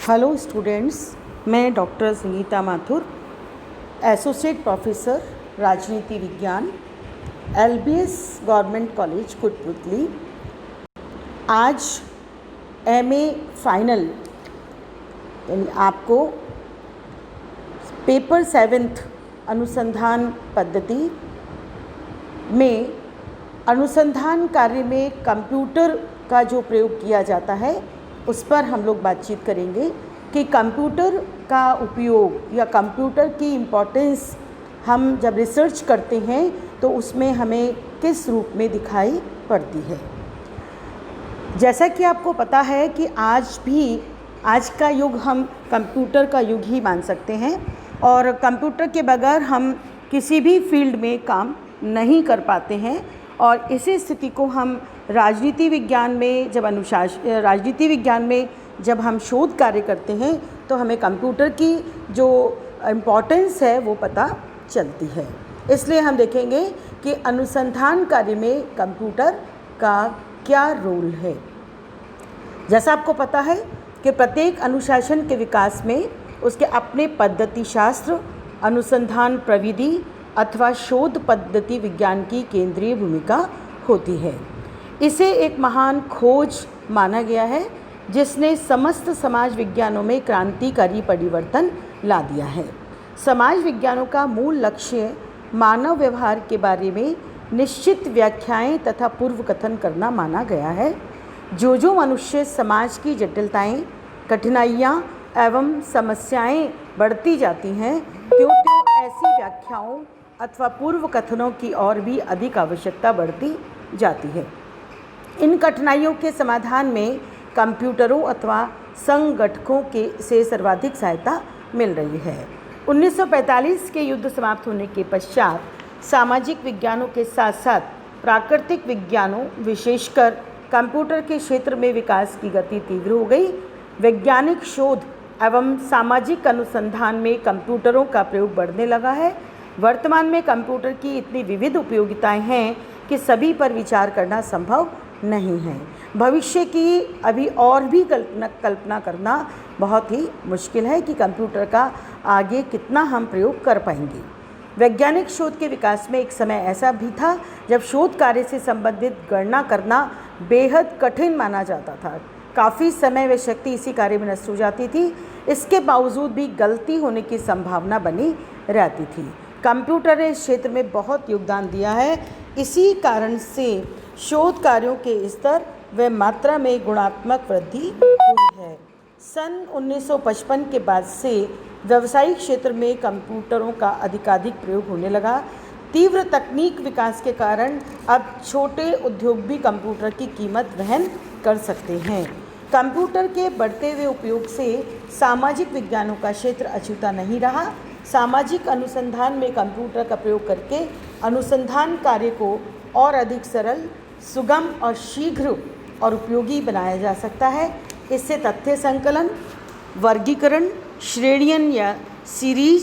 Hello students, मैं doctor Sangeeta Mathur, associate professor राजनीति विज्ञान, LBS गवर्नमेंट कॉलेज कोटपुतली। आज MA फाइनल यानी आपको पेपर 7th अनुसंधान पद्धति में अनुसंधान कार्य में कंप्यूटर का जो प्रयोग किया जाता है उस पर हम लोग बातचीत करेंगे कि कंप्यूटर का उपयोग या कंप्यूटर की इम्पोर्टेंस हम जब रिसर्च करते हैं तो उसमें हमें किस रूप में दिखाई पड़ती है। जैसा कि आपको पता है कि आज का युग हम कंप्यूटर का युग ही मान सकते हैं और कंप्यूटर के बगैर हम किसी भी फील्ड में काम नहीं कर पाते हैं। और इसी स्थिति को हम राजनीति विज्ञान में जब हम शोध कार्य करते हैं तो हमें कंप्यूटर की जो इम्पोर्टेंस है वो पता चलती है। इसलिए हम देखेंगे कि अनुसंधान कार्य में कंप्यूटर का क्या रोल है। जैसा आपको पता है कि प्रत्येक अनुशासन के विकास में उसके अपने पद्धति शास्त्र, अनुसंधान प्रविधि अथवा शोध पद्धति विज्ञान की केंद्रीय भूमिका होती है। इसे एक महान खोज माना गया है जिसने समस्त समाज विज्ञानों में क्रांतिकारी परिवर्तन ला दिया है। समाज विज्ञानों का मूल लक्ष्य मानव व्यवहार के बारे में निश्चित व्याख्याएं तथा पूर्व कथन करना माना गया है। जो मनुष्य समाज की जटिलताएं, कठिनाइयां एवं समस्याएं बढ़ती जाती हैं त्यों ऐसी व्याख्याओं अथवा पूर्व कथनों की और भी अधिक आवश्यकता बढ़ती जाती है। इन कठिनाइयों के समाधान में कंप्यूटरों अथवा संगठकों से सर्वाधिक सहायता मिल रही है। 1945 के युद्ध समाप्त होने के पश्चात सामाजिक विज्ञानों के साथ साथ प्राकृतिक विज्ञानों विशेषकर कंप्यूटर के क्षेत्र में विकास की गति तीव्र हो गई। वैज्ञानिक शोध एवं सामाजिक अनुसंधान में कंप्यूटरों का प्रयोग बढ़ने लगा है। वर्तमान में कंप्यूटर की इतनी विविध उपयोगिताएं हैं कि सभी पर विचार करना संभव नहीं है। भविष्य की अभी और भी कल्पना करना बहुत ही मुश्किल है कि कंप्यूटर का आगे कितना हम प्रयोग कर पाएंगे। वैज्ञानिक शोध के विकास में एक समय ऐसा भी था जब शोध कार्य से संबंधित गणना करना बेहद कठिन माना जाता था। काफ़ी समय व शक्ति इसी कार्य में नष्ट हो जाती थी। इसके बावजूद भी गलती होने की संभावना बनी रहती थी। कंप्यूटर ने इस क्षेत्र में बहुत योगदान दिया है। इसी कारण से शोध कार्यों के स्तर व मात्रा में गुणात्मक वृद्धि हुई है। सन 1955 के बाद से व्यावसायिक क्षेत्र में कंप्यूटरों का अधिकाधिक प्रयोग होने लगा। तीव्र तकनीक विकास के कारण अब छोटे उद्योग भी कंप्यूटर की कीमत वहन कर सकते हैं। कंप्यूटर के बढ़ते हुए उपयोग से सामाजिक विज्ञानों का क्षेत्र अछूता नहीं रहा। सामाजिक अनुसंधान में कंप्यूटर का प्रयोग करके अनुसंधान कार्य को और अधिक सरल, सुगम और शीघ्र और उपयोगी बनाया जा सकता है। इससे तथ्य संकलन, वर्गीकरण, श्रेणियन या सीरीज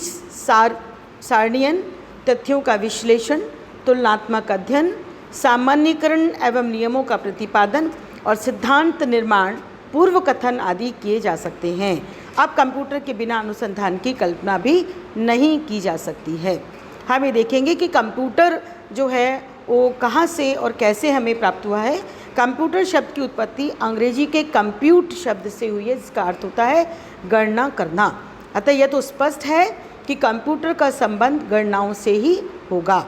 सारणियन, तथ्यों का विश्लेषण, तुलनात्मक अध्ययन, सामान्यीकरण एवं नियमों का प्रतिपादन और सिद्धांत निर्माण, पूर्व कथन आदि किए जा सकते हैं। अब कंप्यूटर के बिना अनुसंधान की कल्पना भी नहीं की जा सकती है। हम ये देखेंगे कि कंप्यूटर जो है वो कहाँ से और कैसे हमें प्राप्त हुआ है। कंप्यूटर शब्द की उत्पत्ति अंग्रेजी के कंप्यूट शब्द से हुई है जिसका अर्थ होता है गणना करना। अतः यह तो स्पष्ट है कि कंप्यूटर का संबंध गणनाओं से ही होगा।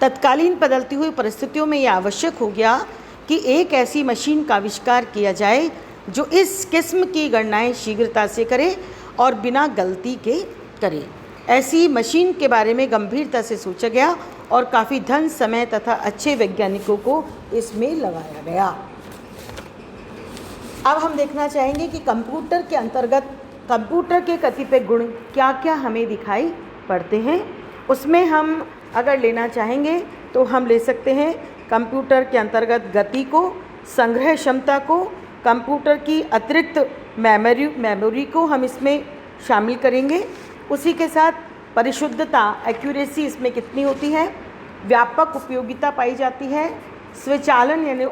तत्कालीन बदलती हुई परिस्थितियों में यह आवश्यक हो गया कि एक ऐसी मशीन का आविष्कार किया जाए जो इस किस्म की गणनाएं शीघ्रता से करे और बिना गलती के करे। ऐसी मशीन के बारे में गंभीरता से सोचा गया और काफ़ी धन, समय तथा अच्छे वैज्ञानिकों को इसमें लगाया गया। अब हम देखना चाहेंगे कि कंप्यूटर के अंतर्गत कंप्यूटर के कतिपय गुण क्या क्या हमें दिखाई पड़ते हैं। उसमें हम अगर लेना चाहेंगे तो हम ले सकते हैं कंप्यूटर के अंतर्गत गति को, संग्रह क्षमता को, कंप्यूटर की अतिरिक्त मेमोरी को हम इसमें शामिल करेंगे। उसी के साथ परिशुद्धता, एक्यूरेसी इसमें कितनी होती है, व्यापक उपयोगिता पाई जाती है, स्वचालन यानी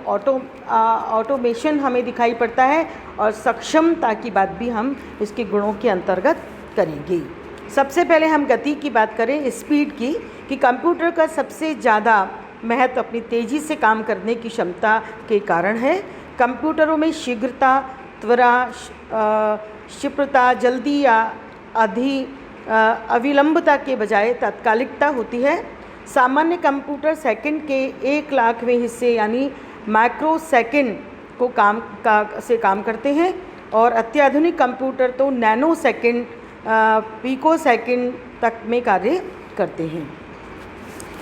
ऑटोमेशन हमें दिखाई पड़ता है और सक्षमता की बात भी हम इसके गुणों के अंतर्गत करेंगे। सबसे पहले हम गति की बात करें, स्पीड की, कि कंप्यूटर का सबसे ज़्यादा महत्व अपनी तेज़ी से काम करने की क्षमता के कारण है। कंप्यूटरों में शीघ्रता, त्वरा, क्षिप्रता, जल्दी या अविलंबता के बजाय तात्कालिकता होती है। सामान्य कंप्यूटर सेकंड के 1,00,000वें हिस्से यानी माइक्रो सेकंड को काम करते हैं और अत्याधुनिक कंप्यूटर तो नैनो सेकंड, पिको सेकंड तक में कार्य करते हैं।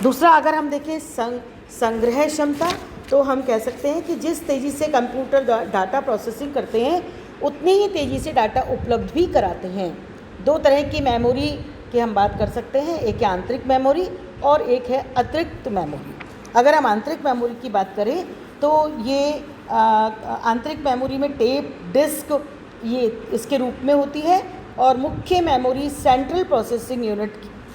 दूसरा, अगर हम देखें संग्रह क्षमता, तो हम कह सकते हैं कि जिस तेज़ी से कंप्यूटर डाटा प्रोसेसिंग करते हैं उतनी ही तेज़ी से डाटा उपलब्ध भी कराते हैं। दो तरह की मेमोरी की हम बात कर सकते हैं, एक है आंतरिक मेमोरी और एक है अतिरिक्त मेमोरी। अगर हम आंतरिक मेमोरी की बात करें तो ये आंतरिक मेमोरी में टेप, डिस्क ये इसके रूप में होती है और मुख्य मेमोरी सेंट्रल प्रोसेसिंग यूनिट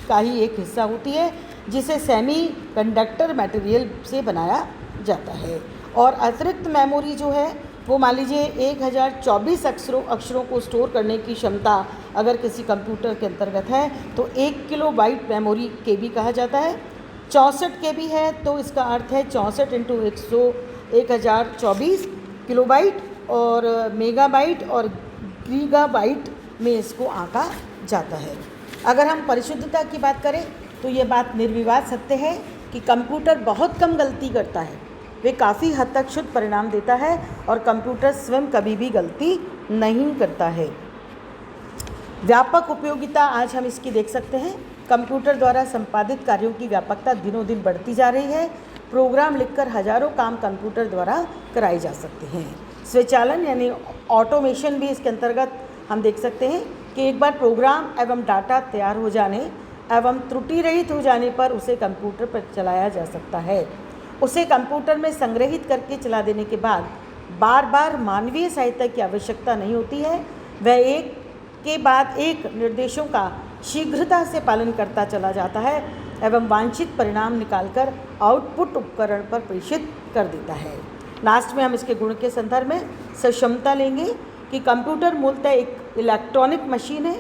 का ही एक हिस्सा होती है जिसे सेमी कंडक्टर मटेरियल से बनाया जाता है। और अतिरिक्त मेमोरी जो है वो मान लीजिए 1024 अक्षरों को स्टोर करने की क्षमता अगर किसी कंप्यूटर के अंतर्गत है तो 1 किलोबाइट मेमोरी केबी कहा जाता है। 64 केबी है तो इसका अर्थ है 64 इंटू 1024 किलोबाइट, और मेगाबाइट और गीगाबाइट में इसको आंका जाता है। अगर हम परिशुद्धता की बात करें तो ये बात निर्विवाद सत्य है कि कंप्यूटर बहुत कम गलती करता है, वे काफ़ी हद तक शुद्ध परिणाम देता है और कंप्यूटर स्वयं कभी भी गलती नहीं करता है। व्यापक उपयोगिता आज हम इसकी देख सकते हैं। कंप्यूटर द्वारा संपादित कार्यों की व्यापकता दिनों दिन बढ़ती जा रही है। प्रोग्राम लिखकर हजारों काम कंप्यूटर द्वारा कराए जा सकते हैं। स्वचालन यानी ऑटोमेशन भी इसके अंतर्गत हम देख सकते हैं कि एक बार प्रोग्राम एवं डाटा तैयार हो जाने एवं त्रुटि रहित हो जाने पर उसे कंप्यूटर पर चलाया जा सकता है। उसे कंप्यूटर में संग्रहित करके चला देने के बाद बार बार मानवीय सहायता की आवश्यकता नहीं होती है। वह एक के बाद एक निर्देशों का शीघ्रता से पालन करता चला जाता है एवं वांछित परिणाम निकालकर आउटपुट उपकरण पर प्रेषित कर देता है। लास्ट में हम इसके गुण के संदर्भ में सक्षमता लेंगे कि कंप्यूटर मूलतः एक इलेक्ट्रॉनिक मशीन है,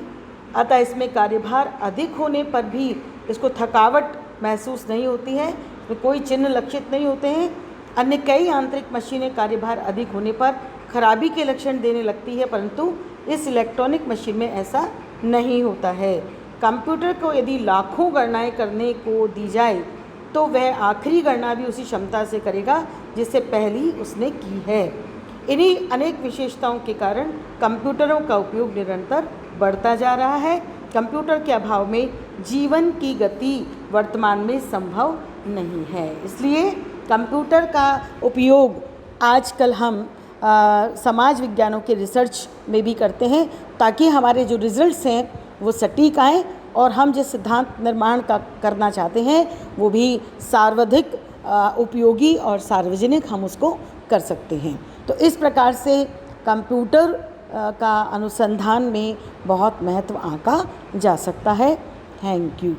अतः इसमें कार्यभार अधिक होने पर भी इसको थकावट महसूस नहीं होती है, कोई चिन्ह लक्षित नहीं होते हैं। अन्य कई आंतरिक मशीनें कार्यभार अधिक होने पर खराबी के लक्षण देने लगती है, परंतु इस इलेक्ट्रॉनिक मशीन में ऐसा नहीं होता है। कंप्यूटर को यदि लाखों गणनाएं करने को दी जाए तो वह आखिरी गणना भी उसी क्षमता से करेगा जिससे पहली उसने की है। इन्हीं अनेक विशेषताओं के कारण कंप्यूटरों का उपयोग निरंतर बढ़ता जा रहा है। कंप्यूटर के अभाव में जीवन की गति वर्तमान में संभव नहीं है। इसलिए कंप्यूटर का उपयोग आजकल हम समाज विज्ञानों के रिसर्च में भी करते हैं ताकि हमारे जो रिजल्ट्स हैं वो सटीक आएँ और हम जिस सिद्धांत निर्माण का करना चाहते हैं वो भी सर्वाधिक उपयोगी और सार्वजनिक हम उसको कर सकते हैं। तो इस प्रकार से कंप्यूटर का अनुसंधान में बहुत महत्व आंका जा सकता है। Thank you.